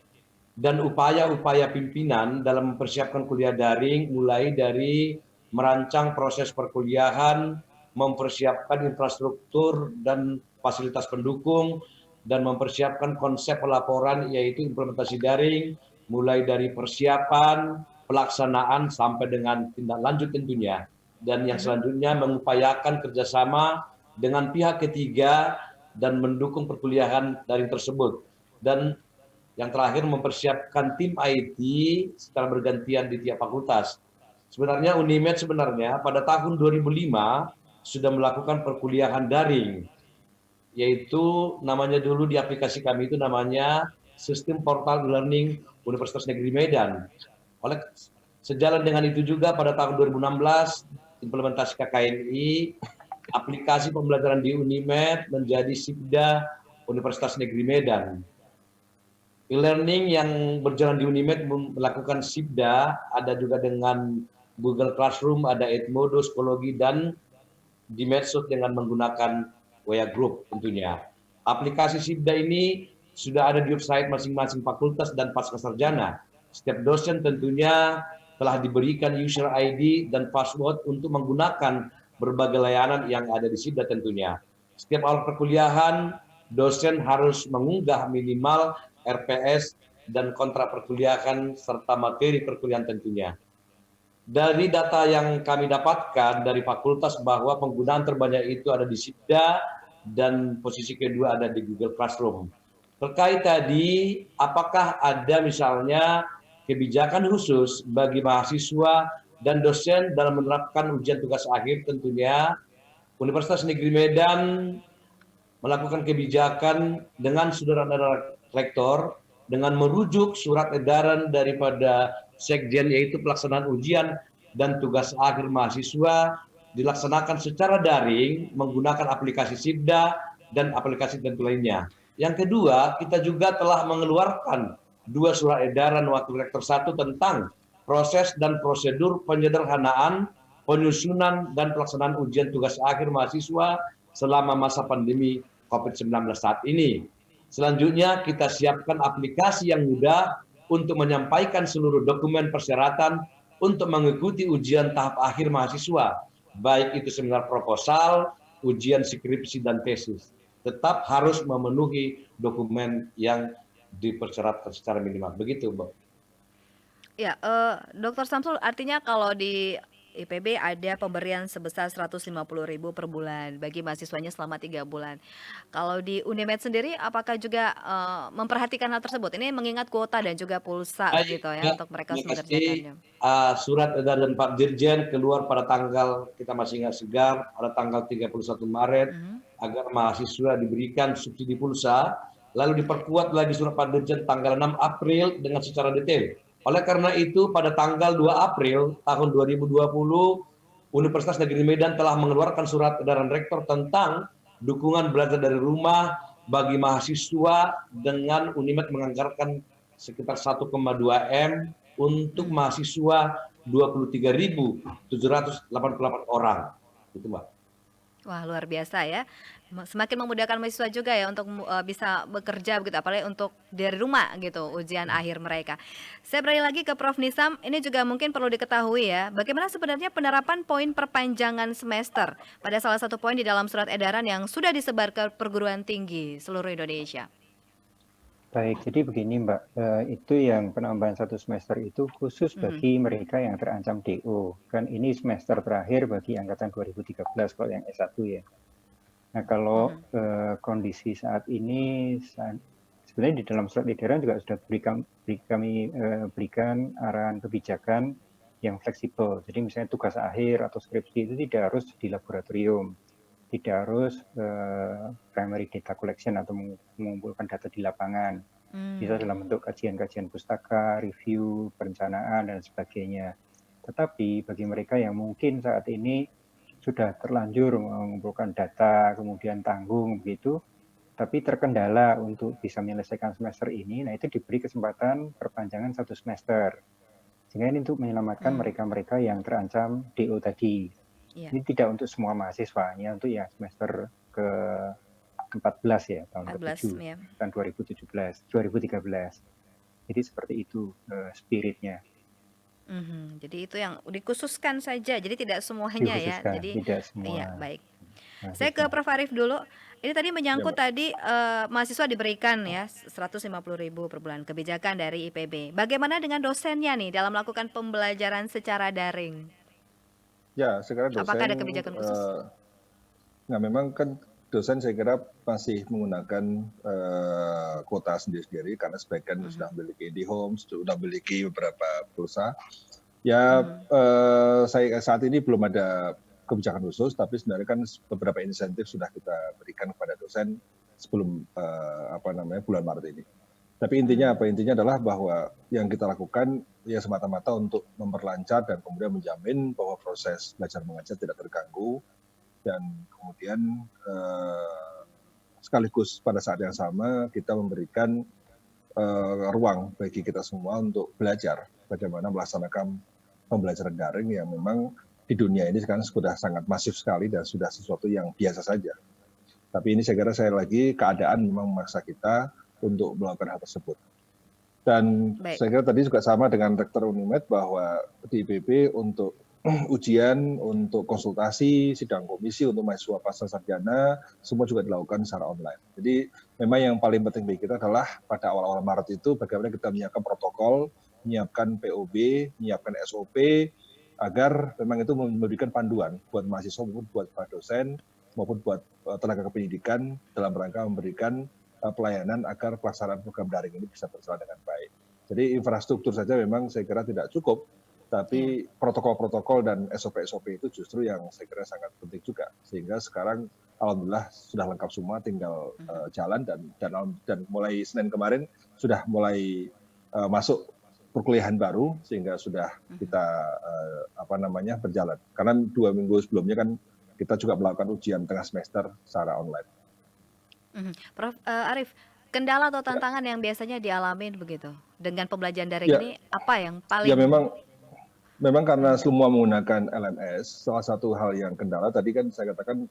Dan upaya-upaya pimpinan dalam mempersiapkan kuliah daring mulai dari merancang proses perkuliahan, mempersiapkan infrastruktur dan fasilitas pendukung, dan mempersiapkan konsep pelaporan yaitu implementasi daring, mulai dari persiapan, pelaksanaan, sampai dengan tindak lanjut tentunya. Dan yang selanjutnya mengupayakan kerjasama dengan pihak ketiga dan mendukung perkuliahan daring tersebut. Dan yang terakhir mempersiapkan tim IT secara bergantian di tiap fakultas. Sebenarnya Unimed pada tahun 2005 sudah melakukan perkuliahan daring, yaitu namanya dulu di aplikasi kami itu namanya Sistem Portal Learning Universitas Negeri Medan. Oleh sejalan dengan itu juga pada tahun 2016 implementasi KKNI, aplikasi pembelajaran di Unimed menjadi Sibda Universitas Negeri Medan. E-learning yang berjalan di Unimed melakukan Sibda, ada juga dengan Google Classroom, ada Edmodo, Psikologi, dan di medsos dengan menggunakan WA Group tentunya. Aplikasi Sibda ini sudah ada di website masing-masing fakultas dan pascasarjana. Setiap dosen tentunya telah diberikan user ID dan password untuk menggunakan berbagai layanan yang ada di Sibda tentunya. Setiap awal perkuliahan, dosen harus mengunggah minimal RPS dan kontrak perkuliahan serta materi perkuliahan tentunya. Dari data yang kami dapatkan dari fakultas bahwa penggunaan terbanyak itu ada di Sibda dan posisi kedua ada di Google Classroom. Terkait tadi, apakah ada misalnya kebijakan khusus bagi mahasiswa dan dosen dalam menerapkan ujian tugas akhir? Tentunya Universitas Negeri Medan melakukan kebijakan dengan saudara-saudara rektor dengan merujuk surat edaran daripada Sekjen yaitu pelaksanaan ujian dan tugas akhir mahasiswa dilaksanakan secara daring menggunakan aplikasi Sibda dan aplikasi tentu lainnya. Yang kedua, kita juga telah mengeluarkan 2 surat edaran Wakil Rektor 1 tentang proses dan prosedur penyederhanaan, penyusunan dan pelaksanaan ujian tugas akhir mahasiswa selama masa pandemi COVID-19 saat ini. Selanjutnya kita siapkan aplikasi yang mudah untuk menyampaikan seluruh dokumen persyaratan untuk mengikuti ujian tahap akhir mahasiswa, baik itu seminar proposal, ujian skripsi dan tesis. Tetap harus memenuhi dokumen yang dipersyaratkan secara minimal. Begitu, Mbak. Ya, Dr. Samsul, artinya kalau di IPB ada pemberian sebesar 150.000 per bulan bagi mahasiswanya selama 3 bulan. Kalau di Unimed sendiri, apakah juga memperhatikan hal tersebut? Ini mengingat kuota dan juga pulsa begitu ya untuk mereka mengerjakannya. Surat edaran Pak Dirjen keluar pada tanggal, kita masih ingat segar, pada tanggal 31 Maret, agar mahasiswa diberikan subsidi pulsa, lalu diperkuat lagi surat Pak Dirjen tanggal 6 April dengan secara detail. Oleh karena itu, pada tanggal 2 April tahun 2020, Universitas Negeri Medan telah mengeluarkan surat edaran rektor tentang dukungan belajar dari rumah bagi mahasiswa dengan Unimed menganggarkan sekitar 1,2 M untuk mahasiswa 23.788 orang. Itu, Mbak. Wah, luar biasa ya. Semakin memudahkan mahasiswa juga ya untuk bisa bekerja begitu, apalagi untuk dari rumah gitu ujian akhir mereka. Saya beralih lagi ke Prof. Nisam, ini juga mungkin perlu diketahui ya, bagaimana sebenarnya penerapan poin perpanjangan semester pada salah satu poin di dalam surat edaran yang sudah disebar ke perguruan tinggi seluruh Indonesia. Baik, jadi begini Mbak, itu yang penambahan 1 semester itu khusus bagi mereka yang terancam DO. Kan ini semester terakhir bagi angkatan 2013 kalau yang S1 ya. Nah kalau kondisi saat ini, sebenarnya di dalam surat edaran juga sudah kami berikan arahan kebijakan yang fleksibel. Jadi misalnya tugas akhir atau skripsi itu tidak harus di laboratorium. tidak harus primary data collection atau mengumpulkan data di lapangan. Bisa dalam bentuk kajian-kajian pustaka, review, perencanaan, dan sebagainya. Tetapi bagi mereka yang mungkin saat ini sudah terlanjur mengumpulkan data, kemudian tanggung begitu, tapi terkendala untuk bisa menyelesaikan semester ini, nah itu diberi kesempatan perpanjangan 1 semester. Sehingga ini untuk menyelamatkan mereka-mereka yang terancam DO tadi. Iya. Ini tidak untuk semua mahasiswa, hanya untuk yang semester ke-14 ya, tahun 14 ke-7, ya. tahun 2013. Jadi seperti itu spiritnya. Jadi itu yang dikhususkan saja, jadi tidak semuanya ya. Dikhususkan, Jadi tidak semua. iya, baik. mahasiswa. Saya ke Prof. Arif dulu. Ini tadi menyangkut Ya, Mbak. tadi mahasiswa diberikan ya 150.000 per bulan kebijakan dari IPB. Bagaimana dengan dosennya nih dalam melakukan pembelajaran secara daring? Ya, sekarang dosen, Apakah ada kebijakan khusus? nah memang kan dosen saya kira masih menggunakan kuota sendiri-sendiri karena sebagian sudah memiliki IndiHome, sudah memiliki beberapa pulsa. Ya, saya saat ini belum ada kebijakan khusus, tapi sebenarnya kan beberapa insentif sudah kita berikan kepada dosen sebelum bulan Maret ini. Tapi intinya apa? Intinya adalah bahwa yang kita lakukan ya semata-mata untuk memperlancar dan kemudian menjamin bahwa proses belajar mengajar tidak terganggu, dan kemudian sekaligus pada saat yang sama kita memberikan ruang bagi kita semua untuk belajar bagaimana melaksanakan pembelajaran daring yang memang di dunia ini sekarang sudah sangat masif sekali dan sudah sesuatu yang biasa saja. Tapi ini saya kira lagi keadaan memang memaksa kita untuk melakukan hal tersebut. Dan saya kira tadi juga sama dengan Rektor Unimed bahwa di IPB untuk ujian, untuk konsultasi, sidang komisi untuk mahasiswa pasca sarjana, semua juga dilakukan secara online. Jadi memang yang paling penting bagi kita adalah pada awal-awal Maret itu bagaimana kita menyiapkan protokol, menyiapkan POB, menyiapkan SOP, agar memang itu memberikan panduan buat mahasiswa maupun buat dosen maupun buat tenaga kependidikan dalam rangka memberikan pelayanan agar pelaksanaan program daring ini bisa berjalan dengan baik. Jadi infrastruktur saja memang saya kira tidak cukup, tapi protokol-protokol dan SOP-SOP itu justru yang saya kira sangat penting juga. Sehingga sekarang alhamdulillah sudah lengkap semua, tinggal jalan dan mulai Senin kemarin sudah mulai masuk perkuliahan baru sehingga sudah kita berjalan. Karena 2 minggu sebelumnya kan kita juga melakukan ujian tengah semester secara online. Prof. Arif, kendala atau tantangan yang biasanya dialami begitu dengan pembelajaran daring ini apa yang paling? Ya memang karena semua menggunakan LMS, salah satu hal yang kendala tadi kan saya katakan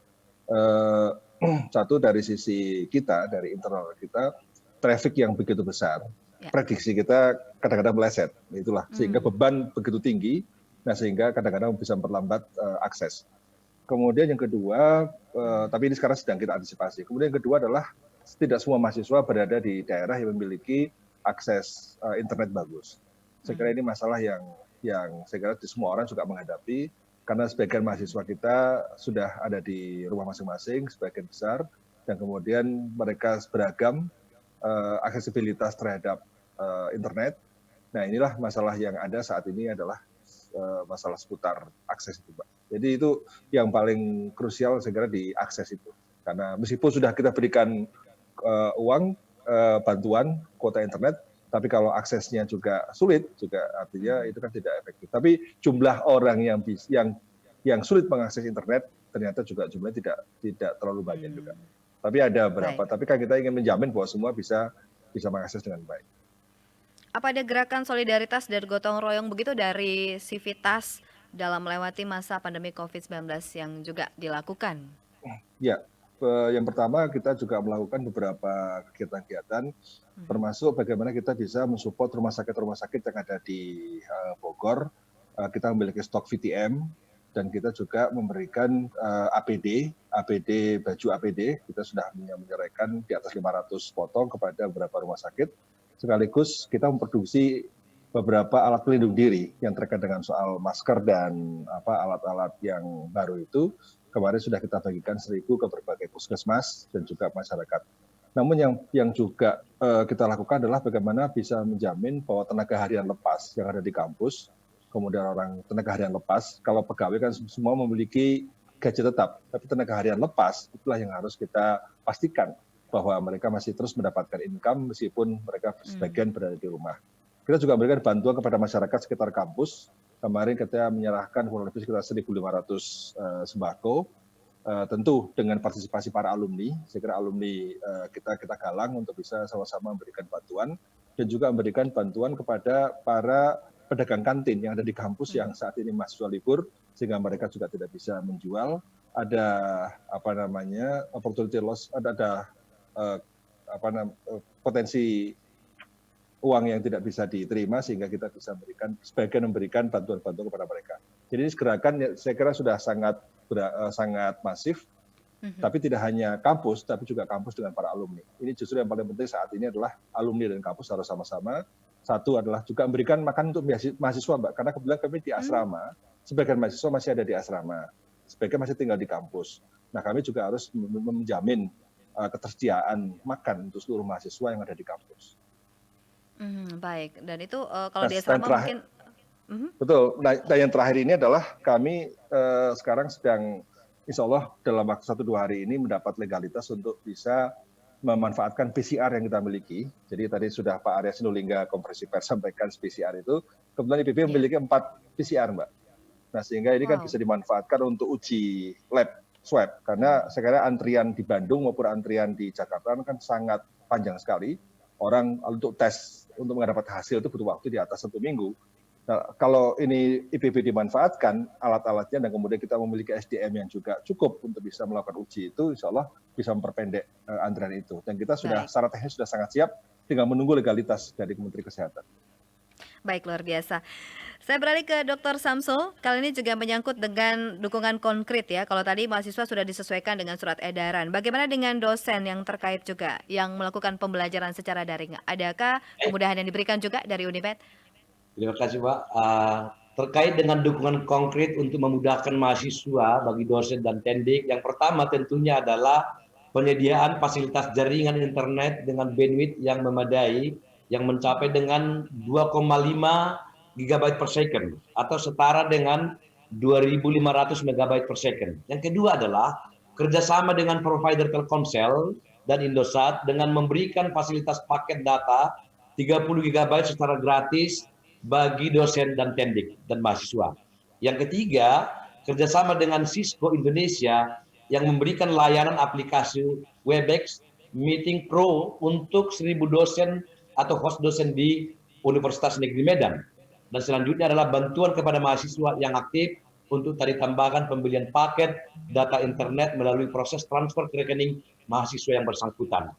satu dari sisi kita, dari internal kita, traffic yang begitu besar, prediksi kita kadang-kadang meleset, itulah sehingga beban begitu tinggi, nah sehingga kadang-kadang bisa memperlambat akses. Kemudian yang kedua, tapi ini sekarang sedang kita antisipasi. Kemudian yang kedua adalah tidak semua mahasiswa berada di daerah yang memiliki akses internet bagus. Saya kira ini masalah yang saya kira semua orang juga menghadapi, karena sebagian mahasiswa kita sudah ada di rumah masing-masing, sebagian besar, dan kemudian mereka beragam aksesibilitas terhadap internet. Nah inilah masalah yang ada saat ini adalah masalah seputar akses itu, Pak. Jadi itu yang paling krusial saya kira di akses itu. Karena meskipun sudah kita berikan uang, bantuan, kuota internet, tapi kalau aksesnya juga sulit, juga artinya itu kan tidak efektif. Tapi jumlah orang yang sulit mengakses internet ternyata juga jumlahnya tidak terlalu banyak juga. Tapi ada berapa. Tapi kan kita ingin menjamin bahwa semua bisa mengakses dengan baik. Apa ada gerakan solidaritas dan gotong royong begitu dari Civitas dalam melewati masa pandemi COVID-19 yang juga dilakukan? Ya, yang pertama kita juga melakukan beberapa kegiatan-kegiatan, termasuk bagaimana kita bisa mensupport rumah sakit yang ada di Bogor. Kita memiliki stok VTM dan kita juga memberikan APD, baju APD, kita sudah menyerahkan di atas 500 potong kepada beberapa rumah sakit. Sekaligus kita memproduksi beberapa alat pelindung diri yang terkait dengan soal masker dan alat-alat yang baru itu. Kemarin sudah kita bagikan 1.000 ke berbagai puskesmas dan juga masyarakat. Namun yang juga kita lakukan adalah bagaimana bisa menjamin bahwa tenaga harian lepas yang ada di kampus, kemudian orang tenaga harian lepas, kalau pegawai kan semua memiliki gaji tetap, tapi tenaga harian lepas itulah yang harus kita pastikan bahwa mereka masih terus mendapatkan income meskipun mereka sebagian berada di rumah. Kita juga memberikan bantuan kepada masyarakat sekitar kampus. Kemarin kita menyerahkan kurang lebih sekitar 1.500 sembako, tentu dengan partisipasi para alumni. Saya kira alumni kita galang untuk bisa sama-sama memberikan bantuan dan juga memberikan bantuan kepada para pedagang kantin yang ada di kampus yang saat ini mahasiswa libur, sehingga mereka juga tidak bisa menjual. Ada opportunity loss, ada potensi uang yang tidak bisa diterima, sehingga kita bisa memberikan bantuan-bantuan kepada mereka. Jadi gerakan saya kira sudah sangat masif, tapi tidak hanya kampus, tapi juga kampus dengan para alumni. Ini justru yang paling penting saat ini adalah alumni dan kampus harus sama-sama. Satu adalah juga memberikan makan untuk mahasiswa, Mbak, karena kebetulan kami di asrama, sebagian mahasiswa masih ada di asrama, sebagian masih tinggal di kampus. Nah, kami juga harus menjamin ketersediaan makan untuk seluruh mahasiswa yang ada di kampus. Baik, dan itu kalau di asrama mungkin... Betul. Nah, yang terakhir ini adalah kami sekarang sedang, insya Allah dalam waktu 1-2 hari ini mendapat legalitas untuk bisa memanfaatkan PCR yang kita miliki. Jadi tadi sudah Pak Arya Sinulinga konferensi pers sampaikan PCR itu, kebetulan IPB memiliki 4 PCR, Mbak. Nah, sehingga ini kan bisa dimanfaatkan untuk uji lab swab, karena saya kira antrian di Bandung maupun antrian di Jakarta kan sangat panjang sekali. Orang untuk tes, untuk mendapat hasil itu butuh waktu di atas 1 minggu. Nah, kalau ini IPB dimanfaatkan alat-alatnya dan kemudian kita memiliki SDM yang juga cukup untuk bisa melakukan uji itu, insya Allah bisa memperpendek antrian itu. Dan kita sudah secara teknis sudah sangat siap tinggal menunggu legalitas dari Kementerian Kesehatan. Baik, luar biasa. Saya beralih ke Dr. Samsul. Kali ini juga menyangkut dengan dukungan konkret ya. Kalau tadi mahasiswa sudah disesuaikan dengan surat edaran. Bagaimana dengan dosen yang terkait juga yang melakukan pembelajaran secara daring? Adakah kemudahan yang diberikan juga dari Unimed? Terima kasih, Pak. Terkait dengan dukungan konkret untuk memudahkan mahasiswa bagi dosen dan tendik, yang pertama tentunya adalah penyediaan fasilitas jaringan internet dengan bandwidth yang memadai, yang mencapai dengan 2,5 GB per second atau setara dengan 2.500 MB per second. Yang kedua adalah kerjasama dengan provider Telkomsel dan Indosat dengan memberikan fasilitas paket data 30 GB secara gratis bagi dosen dan tendik dan mahasiswa. Yang ketiga, kerjasama dengan Cisco Indonesia yang memberikan layanan aplikasi Webex Meeting Pro untuk 1.000 dosen atau host dosen di Universitas Negeri Medan. Dan selanjutnya adalah bantuan kepada mahasiswa yang aktif untuk tadi tambahkan pembelian paket data internet melalui proses transfer ke rekening mahasiswa yang bersangkutan.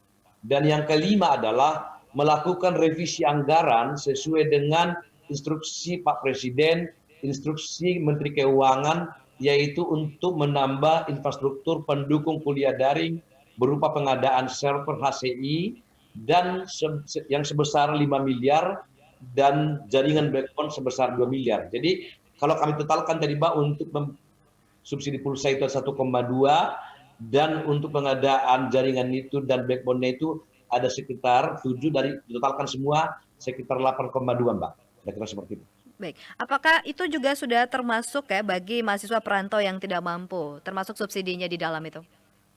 Dan yang kelima adalah melakukan revisi anggaran sesuai dengan instruksi Pak Presiden, instruksi Menteri Keuangan, yaitu untuk menambah infrastruktur pendukung kuliah daring berupa pengadaan server HCI dan yang sebesar 5 miliar dan jaringan backbone sebesar 2 miliar. Jadi kalau kami totalkan tadi Pak untuk subsidi pulsa itu 1,2 dan untuk pengadaan jaringan itu dan backbone-nya itu ada sekitar 7 dari totalkan semua sekitar 8,2 Mbak. Kira-kira seperti itu. Baik, apakah itu juga sudah termasuk ya bagi mahasiswa perantau yang tidak mampu, termasuk subsidinya di dalam itu?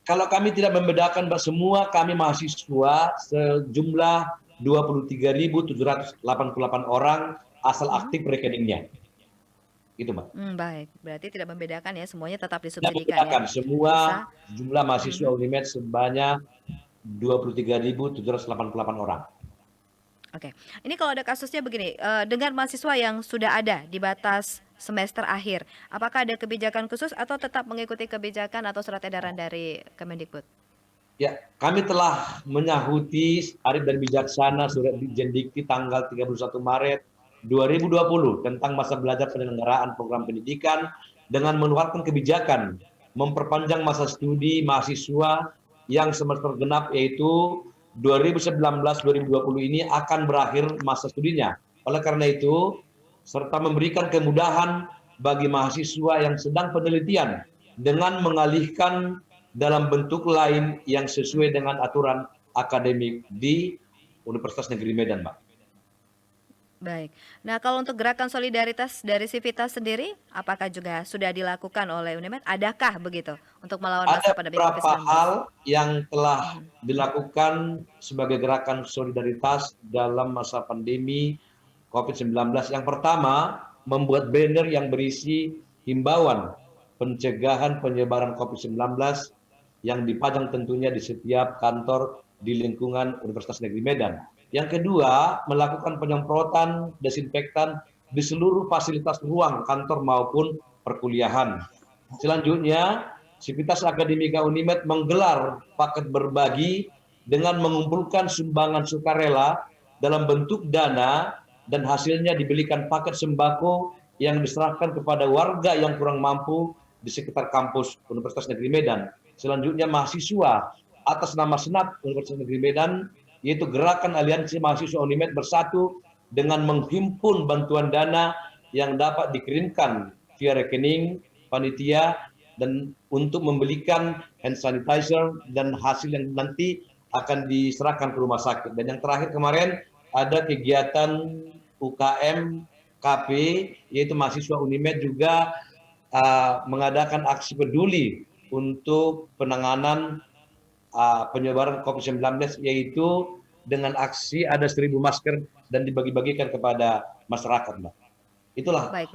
Kalau kami tidak membedakan Mbak, semua kami mahasiswa sejumlah 23.788 orang asal aktif rekeningnya. Gitu Mbak. Baik, berarti tidak membedakan ya, semuanya tetap Tidak disubsidikan membedakan, ya? semua jumlah mahasiswa Unimed sebanyak 23.788 orang. Oke, ini kalau ada kasusnya begini, dengan mahasiswa yang sudah ada di batas semester akhir, apakah ada kebijakan khusus atau tetap mengikuti kebijakan atau surat edaran dari Kemendikbud? Ya, kami telah menyahuti arif dan bijaksana surat Dirjen Dikti tanggal 31 Maret 2020 tentang masa belajar penyelenggaraan program pendidikan dengan mengeluarkan kebijakan memperpanjang masa studi mahasiswa yang semester genap, yaitu 2019-2020 ini akan berakhir masa studinya. Oleh karena itu, serta memberikan kemudahan bagi mahasiswa yang sedang penelitian dengan mengalihkan dalam bentuk lain yang sesuai dengan aturan akademik di Universitas Negeri Medan, Mbak. Baik. Nah, kalau untuk gerakan solidaritas dari Civitas sendiri, apakah juga sudah dilakukan oleh Unimed? Adakah begitu untuk melawan masa Ada pandemi beberapa COVID-19? hal yang telah Mhm. dilakukan sebagai gerakan solidaritas dalam masa pandemi COVID-19. Yang pertama, membuat banner yang berisi himbauan pencegahan penyebaran COVID-19 yang dipajang tentunya di setiap kantor di lingkungan Universitas Negeri Medan. Yang kedua, melakukan penyemprotan desinfektan di seluruh fasilitas ruang kantor maupun perkuliahan. Selanjutnya, Sivitas Akademika Unimed menggelar paket berbagi dengan mengumpulkan sumbangan sukarela dalam bentuk dana dan hasilnya dibelikan paket sembako yang diserahkan kepada warga yang kurang mampu di sekitar kampus Universitas Negeri Medan. Selanjutnya mahasiswa atas nama Senat Universitas Negeri Medan, yaitu Gerakan Aliansi Mahasiswa Unimed bersatu dengan menghimpun bantuan dana yang dapat dikirimkan via rekening panitia dan untuk membelikan hand sanitizer dan hasil yang nanti akan diserahkan ke rumah sakit. Dan yang terakhir kemarin ada kegiatan UKM KP, yaitu mahasiswa Unimed juga mengadakan aksi peduli untuk penanganan penyebaran COVID-19, yaitu dengan aksi ada 1.000 masker dan dibagi-bagikan kepada masyarakat, Mbak. Itulah Baik,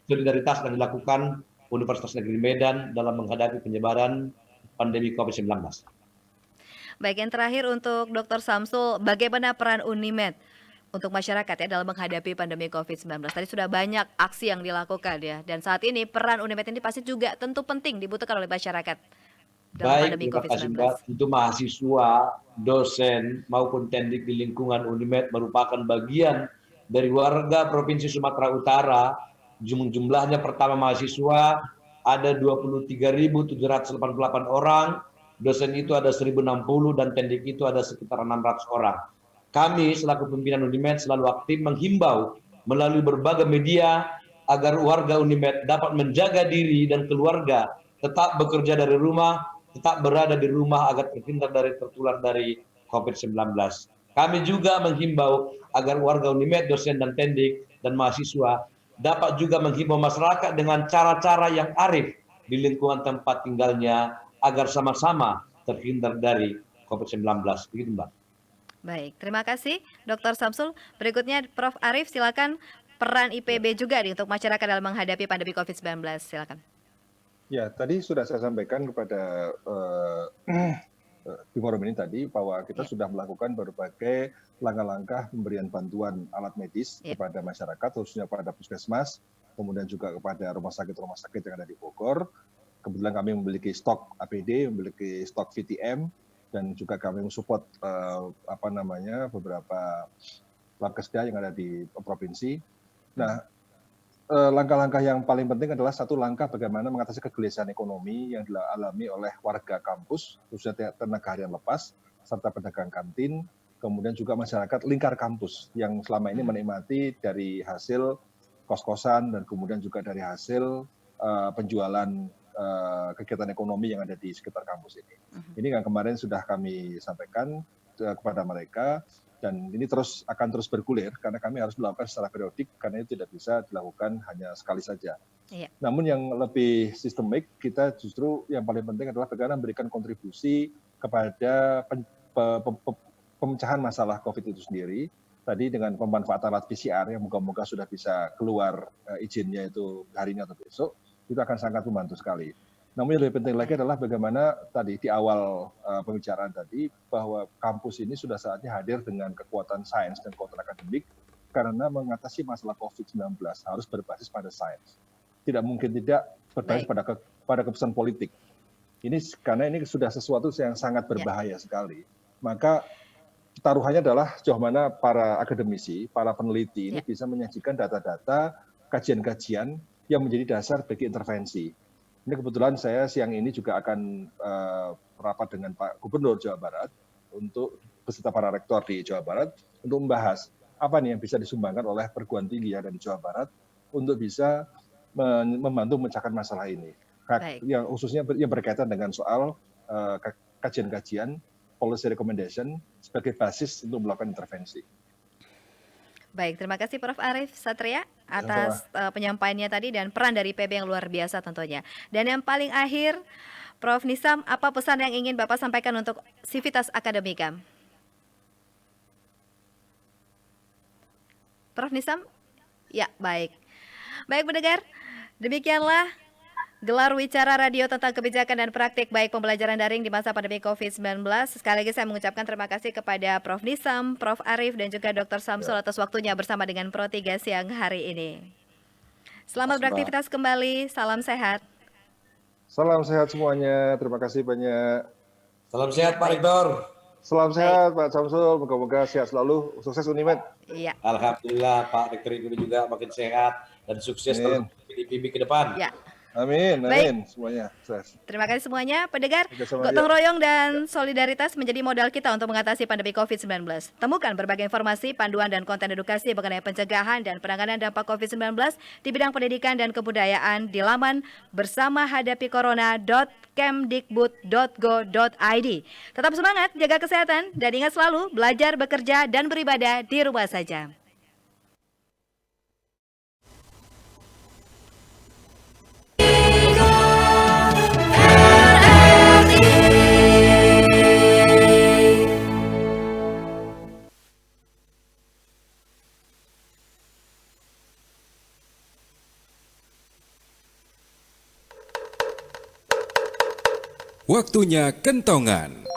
solidaritas yang dilakukan Universitas Negeri Medan dalam menghadapi penyebaran pandemi COVID-19. baik, yang terakhir untuk Dr. Samsul, bagaimana peran Unimed untuk masyarakat ya dalam menghadapi pandemi COVID-19? Tadi sudah banyak aksi yang dilakukan ya, dan saat ini peran Unimed ini pasti juga tentu penting dibutuhkan oleh masyarakat dalam Baik, pandemi terima kasih COVID-19. Mbak. Untuk mahasiswa, dosen, maupun tendik di lingkungan Unimed merupakan bagian dari warga Provinsi Sumatera Utara. Jumlahnya pertama mahasiswa ada 23.788 orang, dosen itu ada 1.060 dan tendik itu ada sekitar 600 orang. Kami selaku pimpinan Unimed selalu aktif menghimbau melalui berbagai media agar warga Unimed dapat menjaga diri dan keluarga, tetap bekerja dari rumah, tetap berada di rumah agar terhindar dari tertular dari COVID-19. Kami juga menghimbau agar warga Unimed, dosen dan tendik dan mahasiswa dapat juga menghimbau masyarakat dengan cara-cara yang arif di lingkungan tempat tinggalnya agar sama-sama terhindar dari COVID-19. Begitu, Mbak. Baik, terima kasih Dr. Samsul. Berikutnya Prof. Arief, silakan peran IPB juga nih untuk masyarakat dalam menghadapi pandemi COVID-19. Silakan. Ya, tadi sudah saya sampaikan kepada di forum ini tadi bahwa kita sudah melakukan berbagai langkah-langkah pemberian bantuan alat medis kepada masyarakat, khususnya pada puskesmas, kemudian juga kepada rumah sakit yang ada di Bogor. Kebetulan kami memiliki stok APD, memiliki stok VTM, dan juga kami mensupport beberapa labkesda yang ada di provinsi. Nah, langkah-langkah yang paling penting adalah satu langkah bagaimana mengatasi kegelisahan ekonomi yang dialami oleh warga kampus, khususnya tenaga harian lepas, serta pedagang kantin, kemudian juga masyarakat lingkar kampus yang selama ini menikmati dari hasil kos-kosan dan kemudian juga dari hasil penjualan kegiatan ekonomi yang ada di sekitar kampus ini. Ini yang kemarin sudah kami sampaikan kepada mereka, dan ini akan terus bergulir karena kami harus melakukan secara periodik karena itu tidak bisa dilakukan hanya sekali saja. Iya. Namun yang lebih sistemik, kita justru yang paling penting adalah bagaimana memberikan kontribusi kepada pemecahan masalah COVID itu sendiri. Tadi dengan pemanfaatan alat PCR yang moga-moga sudah bisa keluar izinnya itu hari ini atau besok, itu akan sangat membantu sekali. Namun yang lebih penting lagi adalah bagaimana tadi di awal pembicaraan tadi bahwa kampus ini sudah saatnya hadir dengan kekuatan sains dan kekuatan akademik karena mengatasi masalah COVID-19 harus berbasis pada sains. Tidak mungkin tidak berbasis pada keputusan politik. Karena ini sudah sesuatu yang sangat berbahaya sekali. Maka taruhannya adalah sejauh mana para akademisi, para peneliti ini bisa menyajikan data-data, kajian-kajian yang menjadi dasar bagi intervensi. Ini kebetulan saya siang ini juga akan rapat dengan Pak Gubernur Jawa Barat untuk beserta para rektor di Jawa Barat untuk membahas apa nih yang bisa disumbangkan oleh perguruan tinggi yang ada di Jawa Barat untuk bisa membantu memecahkan masalah ini. Yang khususnya yang berkaitan dengan soal kajian-kajian, policy recommendation sebagai basis untuk melakukan intervensi. Baik, terima kasih Prof. Arif Satria atas penyampaiannya tadi dan peran dari PB yang luar biasa tentunya. Dan yang paling akhir, Prof. Nisam, apa pesan yang ingin Bapak sampaikan untuk Civitas Akademika? Prof. Nisam? Ya, baik. Baik pendengar, demikianlah gelar wicara radio tentang kebijakan dan praktik baik pembelajaran daring di masa pandemi COVID-19. Sekali lagi saya mengucapkan terima kasih kepada Prof. Nisam, Prof. Arif, dan juga Dr. Samsul atas waktunya bersama dengan Pro 3 siang hari ini. Selamat beraktivitas kembali, salam sehat. Salam sehat semuanya, terima kasih banyak. Salam sehat Pak Rektor. Salam sehat Pak Samsul, moga-moga sehat selalu, sukses Unimed. Iya. Alhamdulillah Pak Rektor ini juga makin sehat dan sukses terus di PB ke depan. Ya. Amin, amin semuanya. Terima kasih semuanya, pendengar. Sama-sama, Gotong royong dan solidaritas menjadi modal kita untuk mengatasi pandemi COVID-19. Temukan berbagai informasi, panduan, dan konten edukasi mengenai pencegahan dan penanganan dampak COVID-19 di bidang pendidikan dan kebudayaan di laman bersamahadapicorona.kemdikbud.go.id. Tetap semangat, jaga kesehatan, dan ingat selalu belajar, bekerja, dan beribadah di rumah saja. Waktunya kentongan.